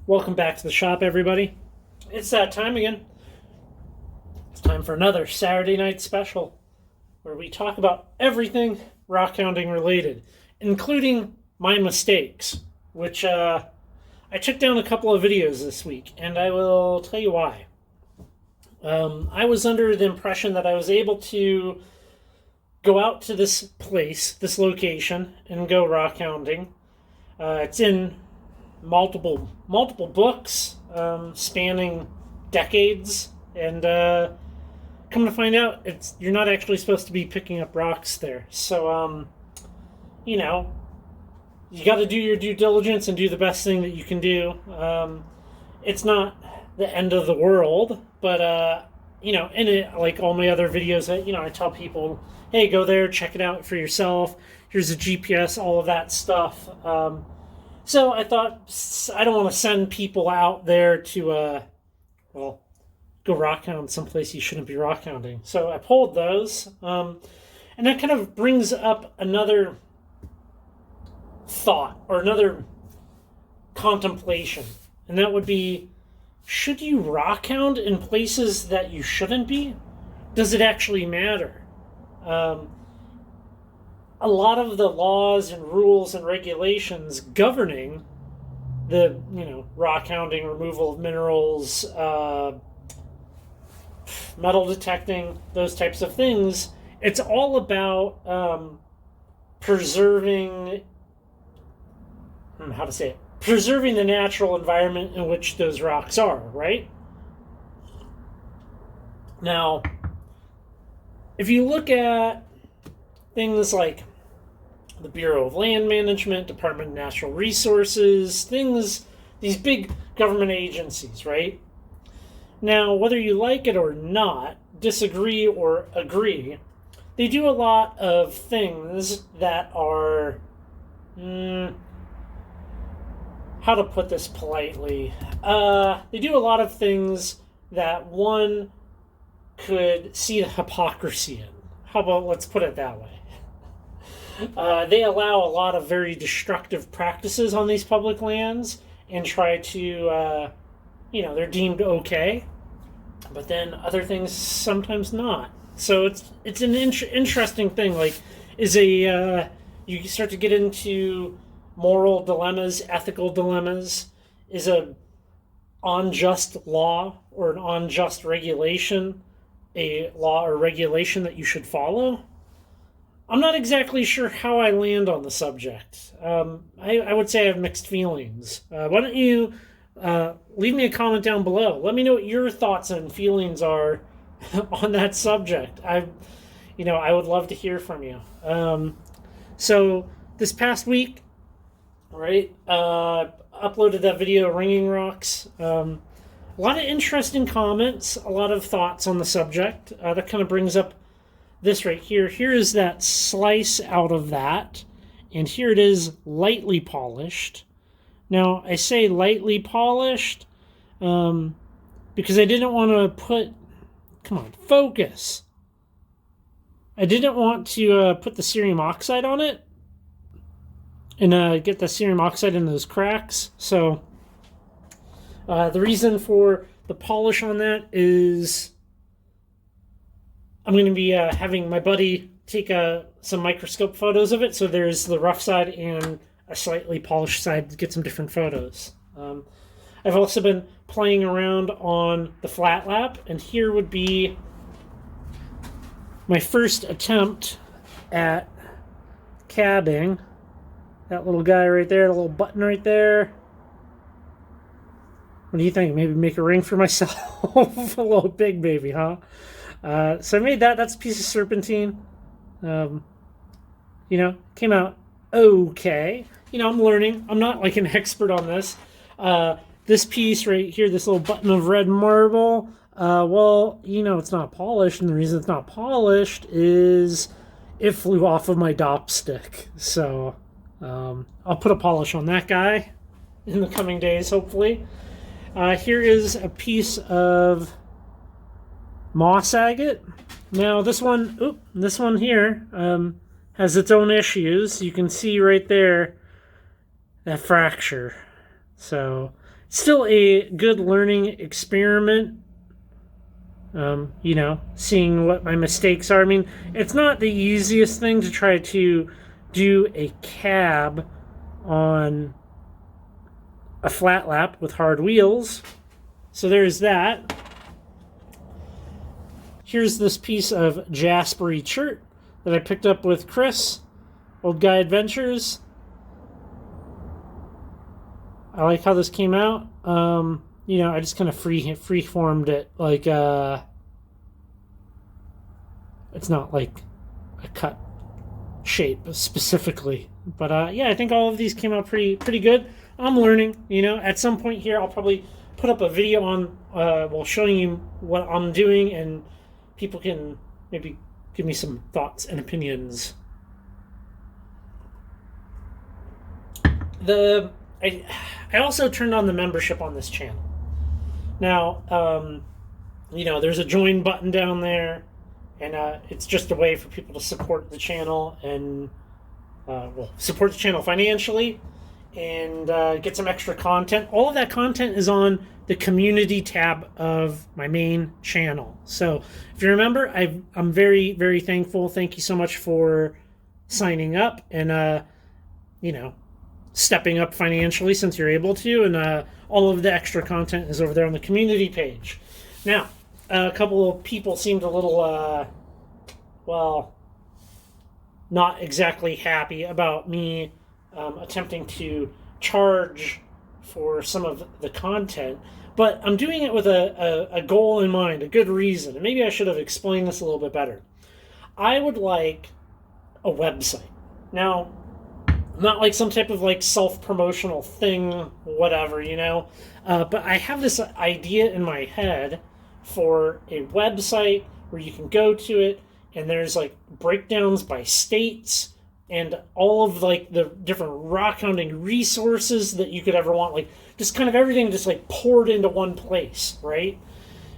Welcome back to the shop, everybody. It's that time again. It's time for another Saturday night special where we talk about everything rockhounding related, including my mistakes, which I took down a couple of videos this week, and I will tell you why. I was under the impression that I was able to go out to this place, this location, and go rockhounding. It's in multiple books spanning decades, and come to find out, you're not actually supposed to be picking up rocks there. So you know, you got to do your due diligence and do the best thing that you can do. It's not the end of the world, but in it, like all my other videos, I tell people, hey, go there, check it out for yourself. Here's a GPS, all of that stuff. So I thought, I don't want to send people out there to, go rockhound someplace you shouldn't be rockhounding. So I pulled those. And that kind of brings up another thought or another contemplation. And that would be, should you rockhound in places that you shouldn't be? Does it actually matter? A lot of the laws and rules and regulations governing the, rockhounding, removal of minerals, metal detecting, those types of things, it's all about preserving the natural environment in which those rocks are, right? Now, if you look at things like the Bureau of Land Management, Department of Natural Resources, these big government agencies, right? Now, whether you like it or not, disagree or agree, they do a lot of things that are, how to put this politely? They do a lot of things that one could see the hypocrisy in. How about, let's put it that way. They allow a lot of very destructive practices on these public lands and try to, they're deemed okay, but then other things sometimes not. So it's an interesting thing. Like, you start to get into moral dilemmas, ethical dilemmas. Is a unjust law or an unjust regulation a law or regulation that you should follow? I'm not exactly sure how I land on the subject. I would say I have mixed feelings. Why don't you leave me a comment down below? Let me know what your thoughts and feelings are on that subject. I would love to hear from you. So this past week, right, uploaded that video, Ringing Rocks. A lot of interesting comments, a lot of thoughts on the subject. That kind of brings up this right here. Here is that slice out of that, and here it is lightly polished. Now, I say lightly polished because I didn't want to focus. I didn't want to put the cerium oxide on it and get the cerium oxide in those cracks. So the reason for the polish on that is I'm going to be having my buddy take some microscope photos of it. So there's the rough side and a slightly polished side to get some different photos. I've also been playing around on the flat lap, and here would be my first attempt at cabbing. That little guy right there, the little button right there. What do you think? Maybe make a ring for myself? A little big baby, huh? So I made that. That's a piece of serpentine. Came out okay. I'm learning. I'm not like an expert on this. This piece right here, this little button of red marble, it's not polished, and the reason it's not polished is it flew off of my DOP stick. So I'll put a polish on that guy in the coming days, hopefully. Here is a piece of moss agate. Now this one here has its own issues. You can see right there that fracture. So still a good learning experiment. Seeing what my mistakes are. I mean, it's not the easiest thing to try to do a cab on a flat lap with hard wheels. So there's that. Here's this piece of Jaspery chert that I picked up with Chris, Old Guy Adventures. I like how this came out. I just kind of free formed it like it's not like a cut shape specifically, but I think all of these came out pretty good. I'm learning. At some point here, I'll probably put up a video on showing you what I'm doing, and people can maybe give me some thoughts and opinions. I also turned on the membership on this channel. Now, there's a join button down there, and it's just a way for people to support the channel and support the channel financially and get some extra content. All of that content is on the community tab of my main channel. So if you remember, I'm very, very thankful. Thank you so much for signing up and, stepping up financially since you're able to. And all of the extra content is over there on the community page. Now, a couple of people seemed a little, not exactly happy about me attempting to charge for some of the content, but I'm doing it with a goal in mind, a good reason, and maybe I should have explained this a little bit better. I would like a website. Now, not like some type of like self-promotional thing, whatever, but I have this idea in my head for a website where you can go to it and there's like breakdowns by states and all of like the different rockhounding resources that you could ever want, like just kind of everything just like poured into one place, right?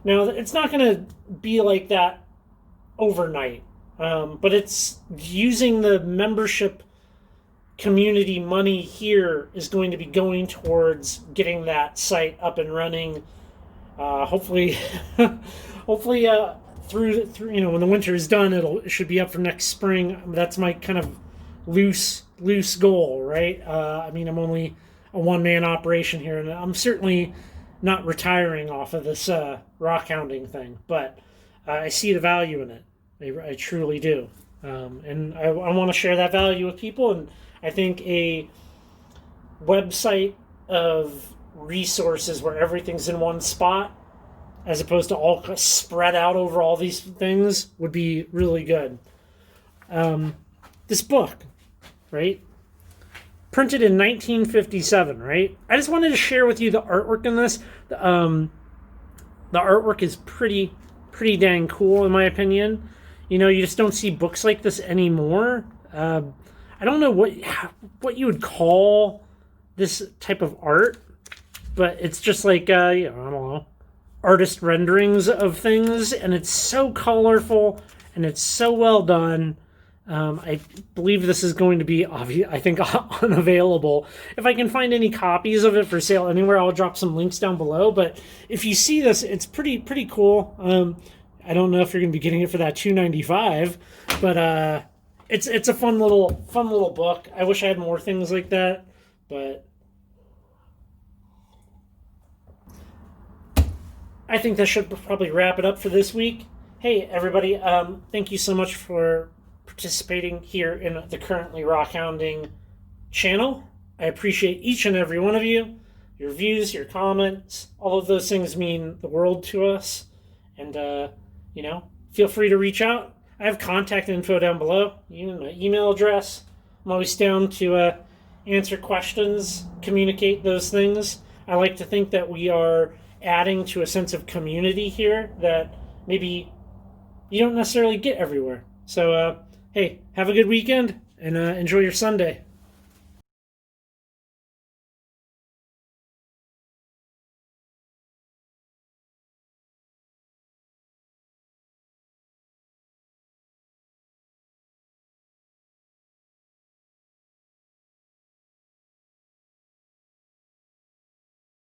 Now, it's not going to be like that overnight, but it's using the membership community money here is going to be going towards getting that site up and running. Hopefully through when the winter is done, it should be up for next spring. That's my kind of loose goal, right? I'm only a one-man operation here, and I'm certainly not retiring off of this rockhounding thing, but I see the value in it. I truly do, and I want to share that value with people. And I think a website of resources where everything's in one spot, as opposed to all spread out over all these things, would be really good. This book, right? Printed in 1957, right? I just wanted to share with you the artwork in this. The artwork is pretty dang cool, in my opinion. You just don't see books like this anymore. I don't know what you would call this type of art, but it's just like, I don't know, artist renderings of things, and it's so colorful, and it's so well done. I believe this is going to be, I think, unavailable. If I can find any copies of it for sale anywhere, I'll drop some links down below. But if you see this, it's pretty cool. I don't know if you're going to be getting it for that $2.95, but it's a fun little book. I wish I had more things like that, but I think that should probably wrap it up for this week. Hey, everybody, thank you so much for participating here in the Currently Rockhounding channel. I appreciate each and every one of you. Your views, your comments, all of those things mean the world to us. And, feel free to reach out. I have contact info down below, even my email address. I'm always down to answer questions, communicate those things. I like to think that we are adding to a sense of community here that maybe you don't necessarily get everywhere. So, hey, have a good weekend and enjoy your Sunday.